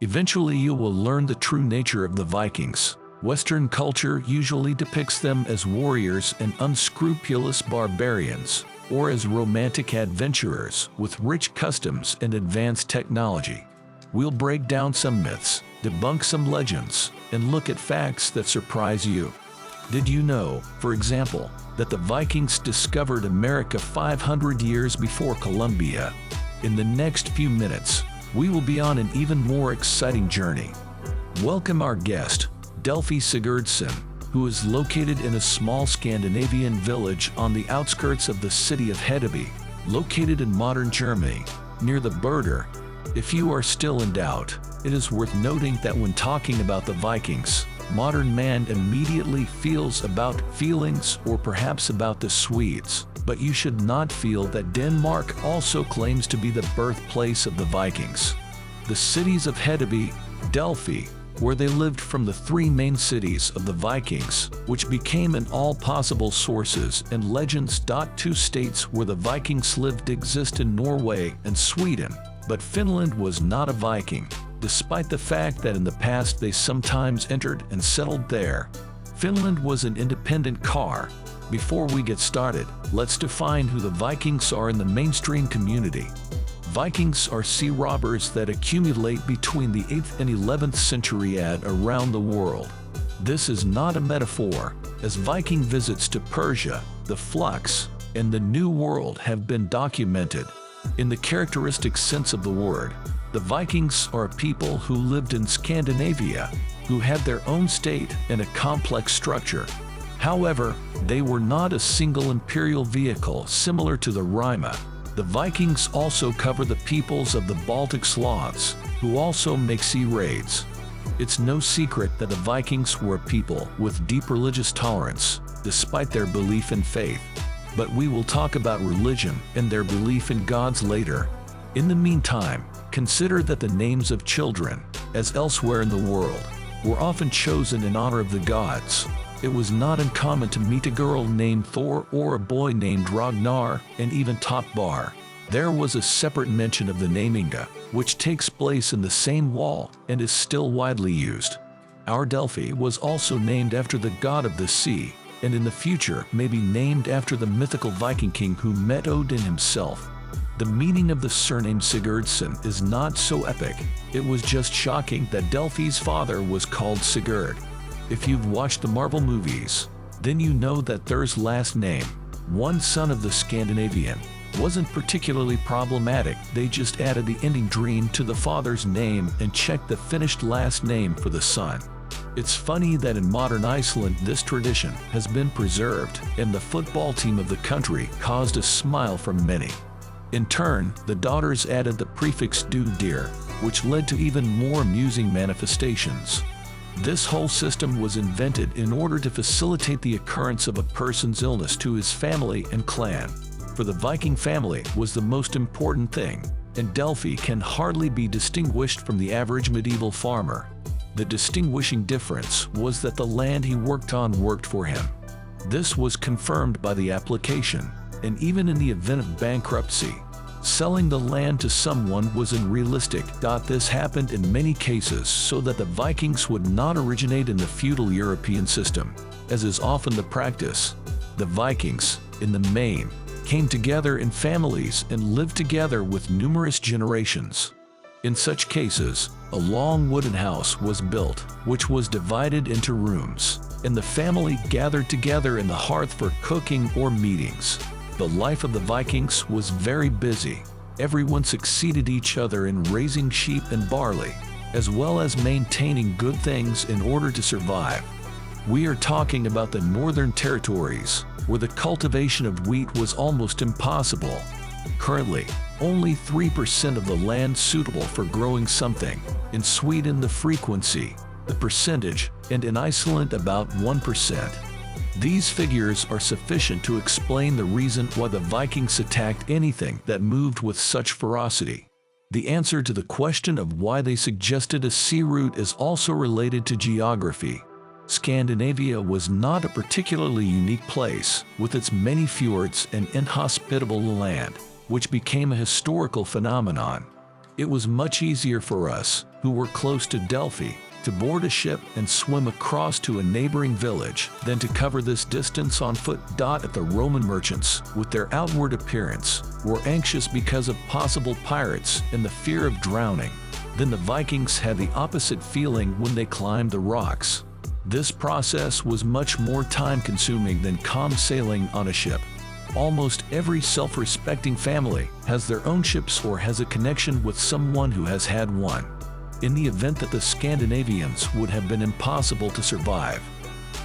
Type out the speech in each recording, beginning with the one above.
Eventually you will learn the true nature of the Vikings. Western culture usually depicts them as warriors and unscrupulous barbarians, or as romantic adventurers with rich customs and advanced technology. We'll break down some myths, debunk some legends, and look at facts that surprise you. Did you know, for example, that the Vikings discovered America 500 years before Columbia? In the next few minutes, we will be on an even more exciting journey. Welcome our guest, Delphi Sigurdsson, who is located in a small Scandinavian village on the outskirts of the city of Hedeby, located in modern Germany, near the border. If you are still in doubt, it is worth noting that when talking about the Vikings, modern man immediately feels about feelings or perhaps about the Swedes, but you should not feel that Denmark also claims to be the birthplace of the Vikings. The cities of Hedeby, Delphi, where they lived from the three main cities of the Vikings, which became in all possible sources and legends. Two states where the Vikings lived exist in Norway and Sweden, but Finland was not a Viking, despite the fact that in the past they sometimes entered and settled there. Finland was an independent car. Before we get started, let's define who the Vikings are in the mainstream community. Vikings are sea robbers that accumulate between the 8th and 11th century around the world. This is not a metaphor, as Viking visits to Persia, the Flux, and the New World have been documented. In the characteristic sense of the word, the Vikings are a people who lived in Scandinavia, who had their own state and a complex structure. However, they were not a single imperial vehicle similar to the Rima. The Vikings also cover the peoples of the Baltic Slavs, who also make sea raids. It's no secret that the Vikings were a people with deep religious tolerance, despite their belief in faith. But we will talk about religion and their belief in gods later. In the meantime, consider that the names of children, as elsewhere in the world, were often chosen in honor of the gods. It was not uncommon to meet a girl named Thor or a boy named Ragnar, and even Topbar. There was a separate mention of the naminga, which takes place in the same wall and is still widely used. Our Delphi was also named after the god of the sea, and in the future may be named after the mythical Viking king who met Odin himself. The meaning of the surname Sigurdsson is not so epic. It was just shocking that Delphi's father was called Sigurd. If you've watched the Marvel movies, then you know that Thor's last name, one son of the Scandinavian, wasn't particularly problematic. They just added the ending dream to the father's name and checked the finished last name for the son. It's funny that in modern Iceland this tradition has been preserved, and the football team of the country caused a smile from many. In turn, the daughters added the prefix "dear," which led to even more amusing manifestations. This whole system was invented in order to facilitate the occurrence of a person's illness to his family and clan. For the Viking family was the most important thing, and Delphi can hardly be distinguished from the average medieval farmer. The distinguishing difference was that the land he worked on worked for him. This was confirmed by the application, and even in the event of bankruptcy, selling the land to someone was unrealistic. This happened in many cases so that the Vikings would not originate in the feudal European system, as is often the practice. The Vikings, in the main, came together in families and lived together with numerous generations. In such cases, a long wooden house was built, which was divided into rooms, and the family gathered together in the hearth for cooking or meetings. The life of the Vikings was very busy. Everyone succeeded each other in raising sheep and barley, as well as maintaining good things in order to survive. We are talking about the northern territories, where the cultivation of wheat was almost impossible. Currently, only 3% of the land suitable for growing something. In Sweden the frequency, the percentage, and in Iceland about 1%. These figures are sufficient to explain the reason why the Vikings attacked anything that moved with such ferocity. The answer to the question of why they suggested a sea route is also related to geography. Scandinavia was not a particularly unique place, with its many fjords and inhospitable land, which became a historical phenomenon. It was much easier for us, who were close to Delphi, to board a ship and swim across to a neighboring village, then to cover this distance on foot. At the Roman merchants, with their outward appearance, were anxious because of possible pirates and the fear of drowning. Then the Vikings had the opposite feeling when they climbed the rocks. This process was much more time-consuming than calm sailing on a ship. Almost every self-respecting family has their own ships or has a connection with someone who has had one. In the event that the Scandinavians would have been impossible to survive.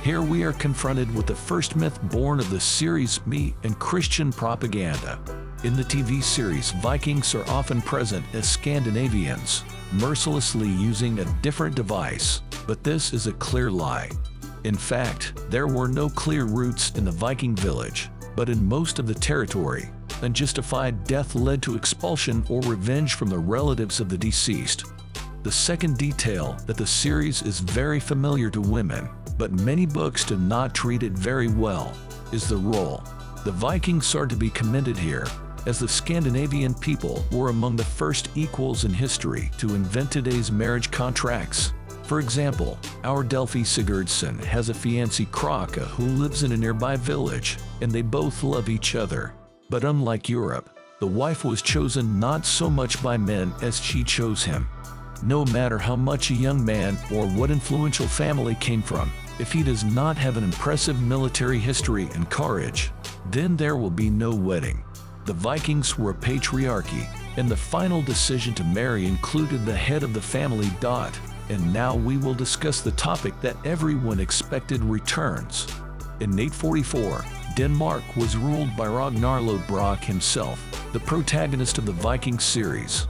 Here we are confronted with the first myth born of the series Me and Christian propaganda. In the TV series, Vikings are often present as Scandinavians, mercilessly using a different device, but this is a clear lie. In fact, there were no clear roots in the Viking village, but in most of the territory, unjustified death led to expulsion or revenge from the relatives of the deceased. The second detail that the series is very familiar to women, but many books do not treat it very well, is the role. The Vikings are to be commended here, as the Scandinavian people were among the first equals in history to invent today's marriage contracts. For example, our Delphi Sigurdsson has a fiancée Kraka who lives in a nearby village, and they both love each other. But unlike Europe, the wife was chosen not so much by men as she chose him. No matter how much a young man or what influential family came from, if he does not have an impressive military history and courage, then there will be no wedding. The Vikings were a patriarchy, and the final decision to marry included the head of the family. And now we will discuss the topic that everyone expected returns. In 844, Denmark was ruled by Ragnar Lodbrok himself, the protagonist of the Viking series.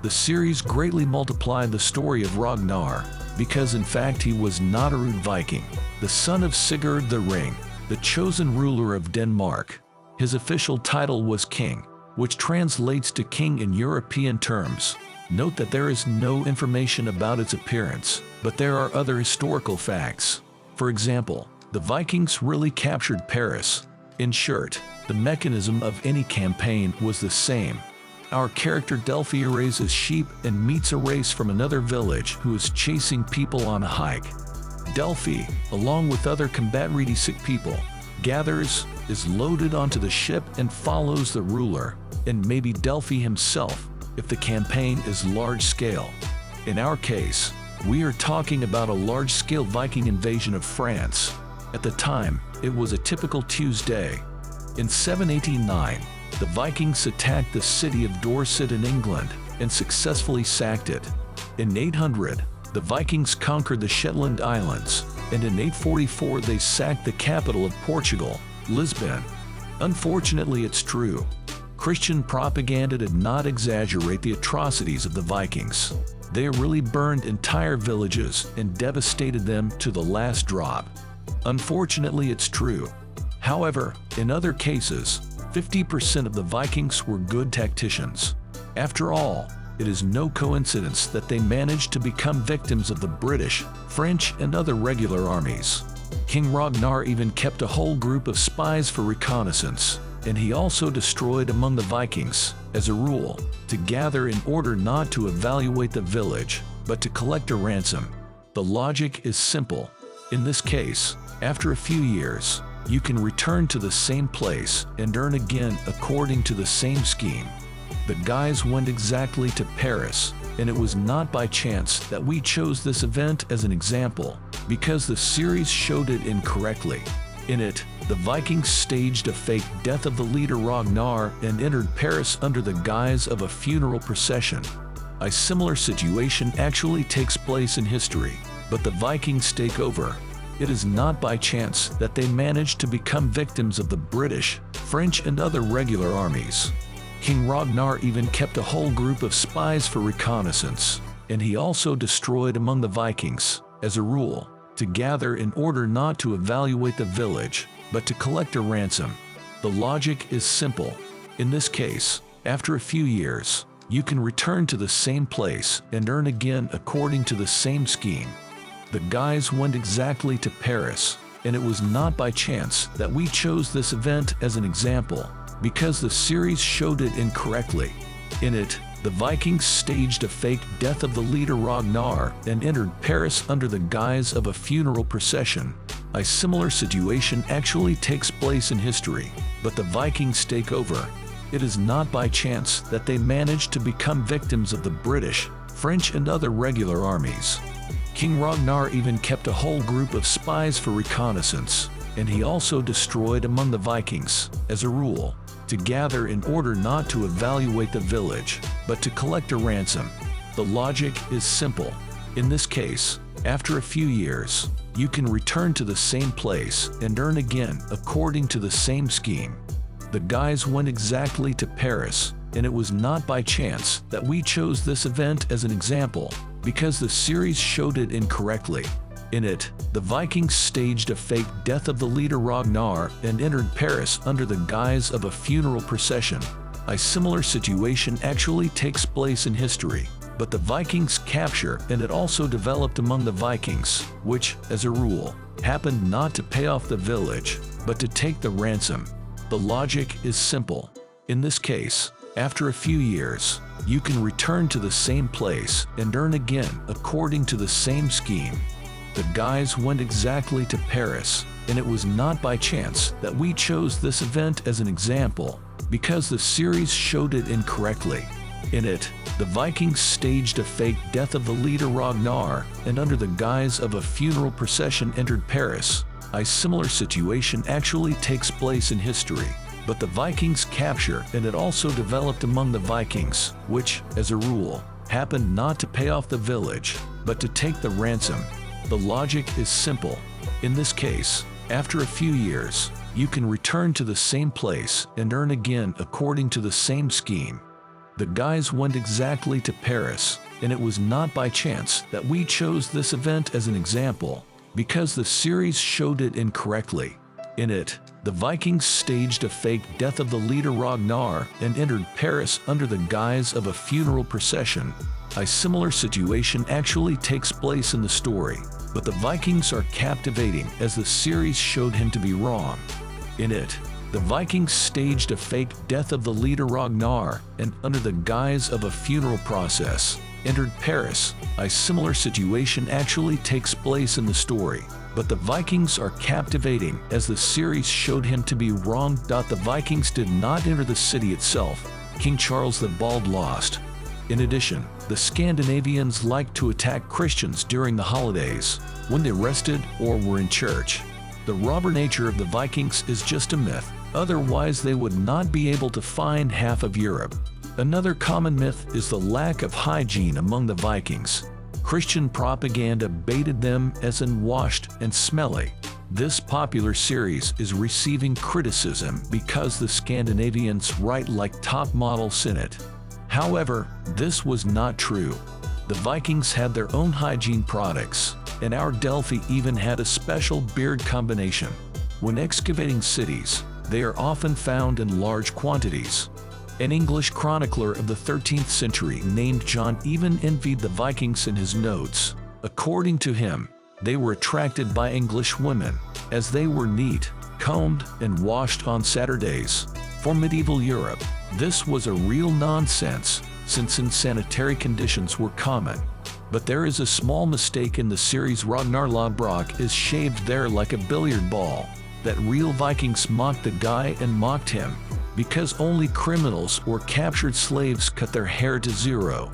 The series greatly multiplied the story of Ragnar, because in fact he was not a rude Viking, the son of Sigurd the Ring, the chosen ruler of Denmark. His official title was king, which translates to king in European terms. Note that there is no information about its appearance, but there are other historical facts. For example, the Vikings really captured Paris. In short, the mechanism of any campaign was the same. Our character Delphi raises sheep and meets a race from another village who is chasing people on a hike. Delphi, along with other combat-ready sick people, gathers, is loaded onto the ship and follows the ruler, and maybe Delphi himself, if the campaign is large-scale. In our case, we are talking about a large-scale Viking invasion of France. At the time, it was a typical Tuesday. In 789, the Vikings attacked the city of Dorset in England and successfully sacked it. In 800, the Vikings conquered the Shetland Islands, and in 844 they sacked the capital of Portugal, Lisbon. Unfortunately, it's true. Christian propaganda did not exaggerate the atrocities of the Vikings. They really burned entire villages and devastated them to the last drop. Unfortunately, it's true. However, in other cases, 50% of the Vikings were good tacticians. After all, it is no coincidence that they managed to become victims of the British, French, and other regular armies. King Ragnar even kept a whole group of spies for reconnaissance, and he also destroyed among the Vikings, as a rule, to gather in order not to evaluate the village, but to collect a ransom. The logic is simple. In this case, after a few years, you can return to the same place and earn again according to the same scheme. The guys went exactly to Paris, and it was not by chance that we chose this event as an example, because the series showed it incorrectly. In it, the Vikings staged a fake death of the leader Ragnar and entered Paris under the guise of a funeral procession. A similar situation actually takes place in history, but the Vikings take over. It is not by chance that they managed to become victims of the British, French, and other regular armies. King Ragnar even kept a whole group of spies for reconnaissance, and he also destroyed among the Vikings, as a rule, to gather in order not to evaluate the village, but to collect a ransom. The logic is simple. In this case, after a few years, you can return to the same place and earn again according to the same scheme. The guys went exactly to Paris, and it was not by chance that we chose this event as an example, because the series showed it incorrectly. In it, the Vikings staged a fake death of the leader Ragnar and entered Paris under the guise of a funeral procession. A similar situation actually takes place in history, but the Vikings take over. It is not by chance that they managed to become victims of the British, French, and other regular armies. King Ragnar even kept a whole group of spies for reconnaissance, and he also destroyed among the Vikings, as a rule, to gather in order not to evaluate the village, but to collect a ransom. The logic is simple. In this case, after a few years, you can return to the same place and earn again according to the same scheme. The guys went exactly to Paris, and it was not by chance that we chose this event as an example, because the series showed it incorrectly. In it, the Vikings staged a fake death of the leader Ragnar and entered Paris under the guise of a funeral procession. A similar situation actually takes place in history, but the Vikings capture and it also developed among the Vikings, which, as a rule, happened not to pay off the village, but to take the ransom. The logic is simple. In this case, after a few years, you can return to the same place and earn again according to the same scheme. The guys went exactly to Paris, and it was not by chance that we chose this event as an example, because the series showed it incorrectly. In it, the Vikings staged a fake death of the leader Ragnar and under the guise of a funeral procession entered Paris. A similar situation actually takes place in history, but the Vikings capture and it also developed among the Vikings, which, as a rule, happened not to pay off the village, but to take the ransom. The logic is simple. In this case, after a few years, you can return to the same place and earn again according to the same scheme. The guys went exactly to Paris, and it was not by chance that we chose this event as an example, because the series showed it incorrectly. In it, the Vikings staged a fake death of the leader Ragnar and entered Paris under the guise of a funeral procession. A similar situation actually takes place in the story, but the Vikings are captivating as the series showed him to be wrong. In it, the Vikings staged a fake death of the leader Ragnar and under the guise of a funeral process, entered Paris. A similar situation actually takes place in the story, but the Vikings are captivating as the series showed him to be wrong. The Vikings did not enter the city itself. King Charles the Bald lost. In addition, the Scandinavians liked to attack Christians during the holidays, when they rested or were in church. The robber nature of the Vikings is just a myth, otherwise they would not be able to find half of Europe. Another common myth is the lack of hygiene among the Vikings. Christian propaganda baited them as unwashed and smelly. This popular series is receiving criticism because the Scandinavians write like top models in it. However, this was not true. The Vikings had their own hygiene products, and our Delphi even had a special beard combination. When excavating cities, they are often found in large quantities. An English chronicler of the 13th century named John even envied the Vikings in his notes. According to him, they were attracted by English women, as they were neat, combed, and washed on Saturdays. For medieval Europe, this was a real nonsense, since unsanitary conditions were common. But there is a small mistake in the series. Ragnar Lodbrok is shaved there like a billiard ball. That real Vikings mocked the guy and mocked him, because only criminals or captured slaves cut their hair to zero.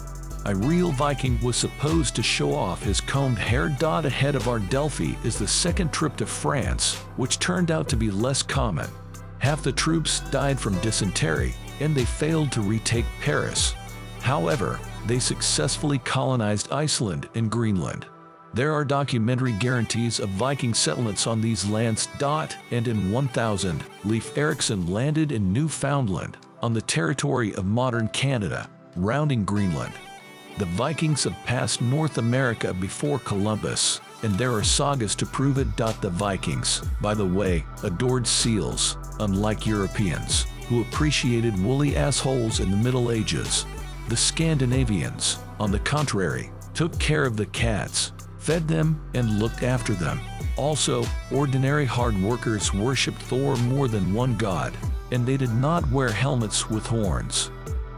A real Viking was supposed to show off his combed hair. Ahead of our Delphi is the second trip to France, which turned out to be less common. Half the troops died from dysentery, and they failed to retake Paris. However, they successfully colonized Iceland and Greenland. There are documentary guarantees of Viking settlements on these lands. And in 1000, Leif Erikson landed in Newfoundland, on the territory of modern Canada, rounding Greenland. The Vikings have passed North America before Columbus, and there are sagas to prove it. The Vikings, by the way, adored seals, unlike Europeans, who appreciated woolly assholes in the Middle Ages. The Scandinavians, on the contrary, took care of the cats, fed them, and looked after them. Also, ordinary hard workers worshipped Thor more than one god, and they did not wear helmets with horns.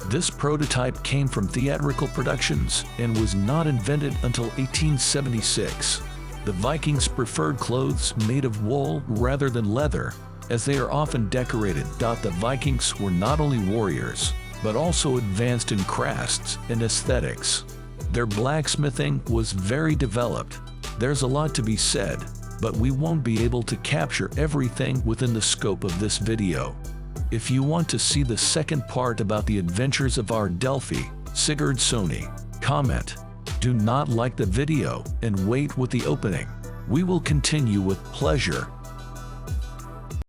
This prototype came from theatrical productions and was not invented until 1876. The Vikings preferred clothes made of wool rather than leather, as they are often decorated. The Vikings were not only warriors, but also advanced in crafts and aesthetics. Their blacksmithing was very developed. There's a lot to be said, but we won't be able to capture everything within the scope of this video. If you want to see the second part about the adventures of our Delphi, Sigurd Sony, comment. Do not like the video and wait with the opening. We will continue with pleasure.